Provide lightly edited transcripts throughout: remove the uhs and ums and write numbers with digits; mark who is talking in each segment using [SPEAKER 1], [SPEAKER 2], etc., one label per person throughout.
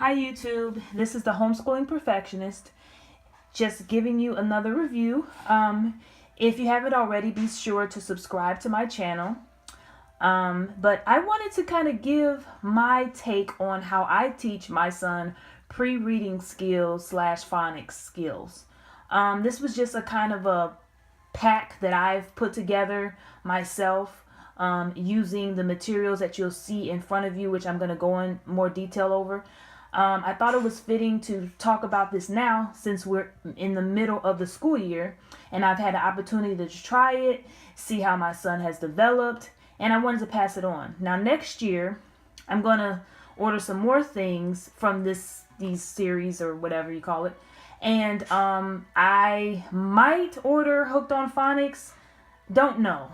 [SPEAKER 1] Hi YouTube, this is the Homeschooling Perfectionist, just giving you another review. If you haven't already, be sure to subscribe to my channel. But I wanted to kind of give my take on how I teach my son pre-reading skills / phonics skills. This was just a kind of a pack that I've put together myself using the materials that you'll see in front of you, which I'm going to go in more detail over. I thought it was fitting to talk about this now since we're in the middle of the school year and I've had the opportunity to try it, see how my son has developed, and I wanted to pass it on. Now next year, I'm going to order some more things from these series or whatever you call it. And I might order Hooked on Phonics. Don't know.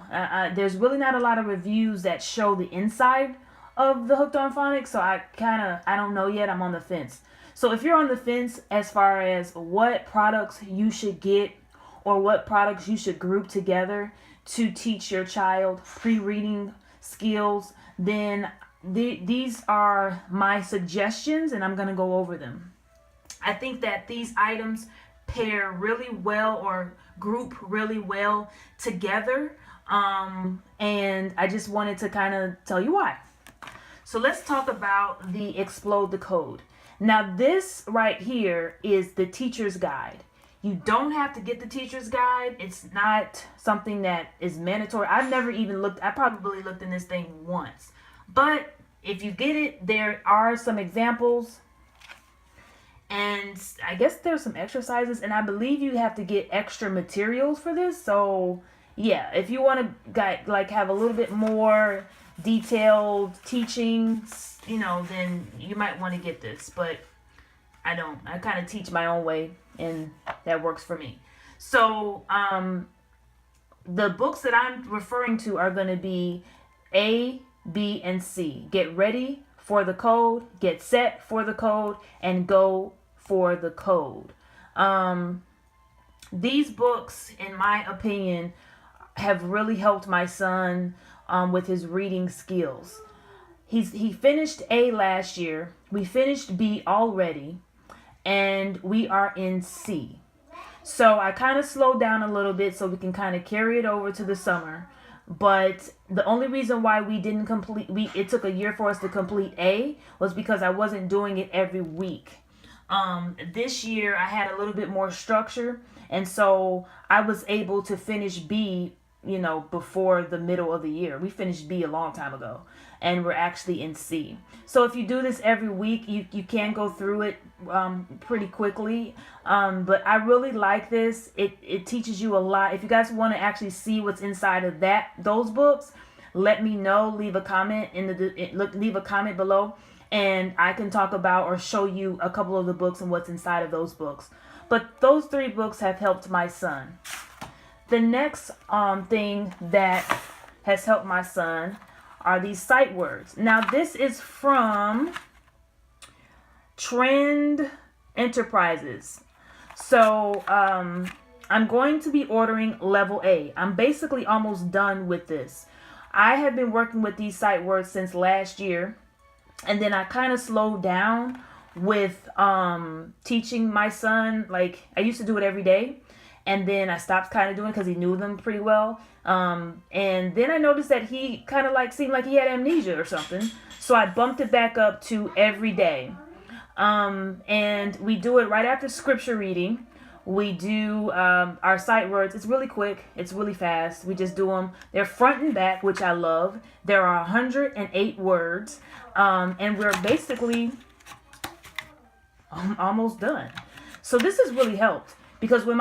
[SPEAKER 1] There's really not a lot of reviews that show the inside of the Hooked on Phonics, so I don't know yet. I'm on the fence. So if you're on the fence as far as what products you should get or what products you should group together to teach your child pre-reading skills, then these are my suggestions and I'm going to go over them. I think that these items pair really well or group really well together, and I just wanted to kind of tell you why. So let's talk about the Explode the Code. Now this right here is the teacher's guide. You don't have to get the teacher's guide. It's not something that is mandatory. I've never even looked. I probably looked in this thing once. But if you get it, there are some examples. And I guess there's some exercises. And I believe you have to get extra materials for this. So yeah, if you want to like have a little bit more detailed teachings, then you might want to get this, but I don't. I kind of teach my own way and that works for me. So the books that I'm referring to are going to be A, B, and C. Get ready for the code, get set for the code, and go for the code. These books, in my opinion, have really helped my son with his reading skills. He finished A last year. We finished B already, and we are in C. So I kind of slowed down a little bit so we can kind of carry it over to the summer. But the only reason why we didn't complete, it took a year for us to complete A was because I wasn't doing it every week. This year I had a little bit more structure, and so I was able to finish B before the middle of the year. We finished B a long time ago, and we're actually in C. So if you do this every week, you can go through it pretty quickly. But I really like this. It teaches you a lot. If you guys want to actually see what's inside of those books, let me know. Leave a comment leave a comment below, and I can talk about or show you a couple of the books and what's inside of those books. But those 3 books have helped my son. The next thing that has helped my son are these sight words. Now this is from Trend Enterprises. So I'm going to be ordering level A. I'm basically almost done with this. I have been working with these sight words since last year, and then I kind of slowed down with teaching my son. Like, I used to do it every day, and then I stopped kind of doing it because he knew them pretty well. And then I noticed that he kind of seemed like he had amnesia or something. So I bumped it back up to every day. And we do it right after scripture reading. We do our sight words. It's really quick. It's really fast. We just do them. They're front and back, which I love. There are 108 words. And we're basically almost done. So this has really helped. Because when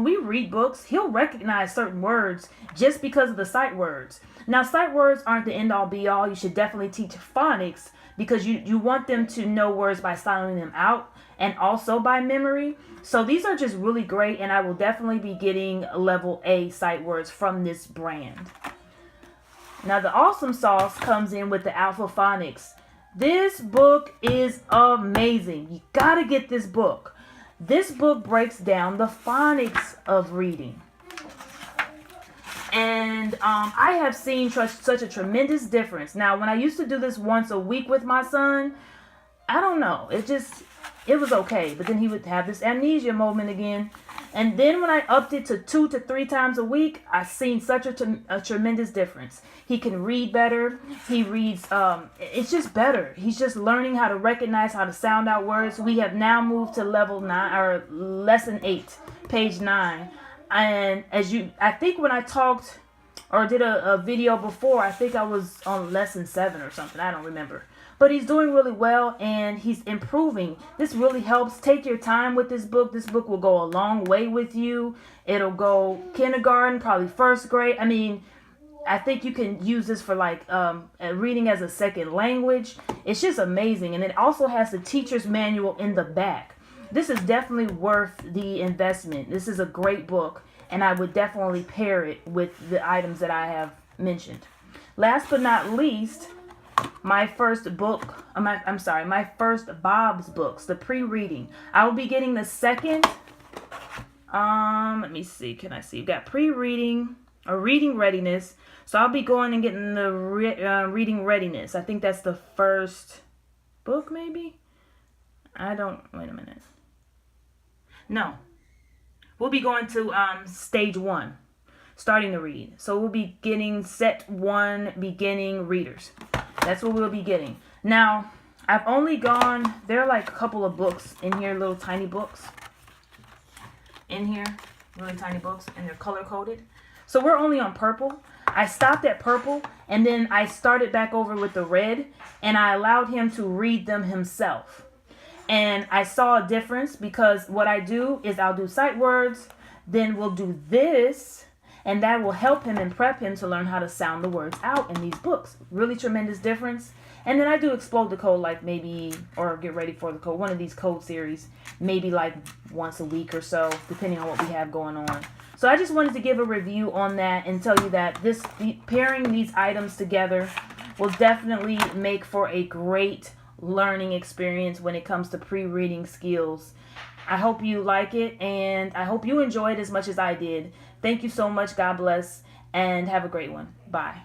[SPEAKER 1] we read books, he'll recognize certain words just because of the sight words. Now, sight words aren't the end-all be-all. You should definitely teach phonics because you want them to know words by sounding them out and also by memory. So these are just really great, and I will definitely be getting level A sight words from this brand. Now, the awesome sauce comes in with the Alpha Phonics. This book is amazing. You got to get this book. This book breaks down the phonics of reading. And I have seen such a tremendous difference. Now, when I used to do this once a week with my son, I don't know. It was okay. But then he would have this amnesia moment again. And then when I upped it to 2 to 3 times a week, I seen such a tremendous difference. He can read better. He reads, it's just better. He's just learning how to recognize how to sound out words. We have now moved to level 9 or lesson 8, page 9. And I think when I talked or did a video before, I think I was on lesson 7 or something. I don't remember. But he's doing really well and he's improving. This really helps. Take your time with this book. This book will go a long way with you. It'll go kindergarten, probably first grade. I mean, I think you can use this for like reading as a second language. It's just amazing. And it also has the teacher's manual in the back. This is definitely worth the investment. This is a great book. And I would definitely pair it with the items that I have mentioned. Last but not least, my first book, my first Bob's books, the pre-reading. I will be getting the second, let me see, can I see? You've got pre-reading or reading readiness. So I'll be going and getting the reading readiness. I think that's the first book, maybe? Wait a minute. No. We'll be going to stage 1, starting to read. So we'll be getting set 1 beginning readers. That's what we'll be getting. Now, I've only gone, there are like a couple of books in here, little tiny books in here, really tiny books, and they're color coded. So we're only on purple. I stopped at purple and then I started back over with the red and I allowed him to read them himself. And I saw a difference because what I do is I'll do sight words, then we'll do this, and that will help him and prep him to learn how to sound the words out in these books. Really tremendous difference. And then I do explode the code like maybe, or get ready for the code, one of these code series, maybe like once a week or so, depending on what we have going on. So I just wanted to give a review on that and tell you that pairing these items together will definitely make for a great learning experience when it comes to pre-reading skills. I hope you like it and I hope you enjoy it as much as I did. Thank you so much. God bless and have a great one. Bye.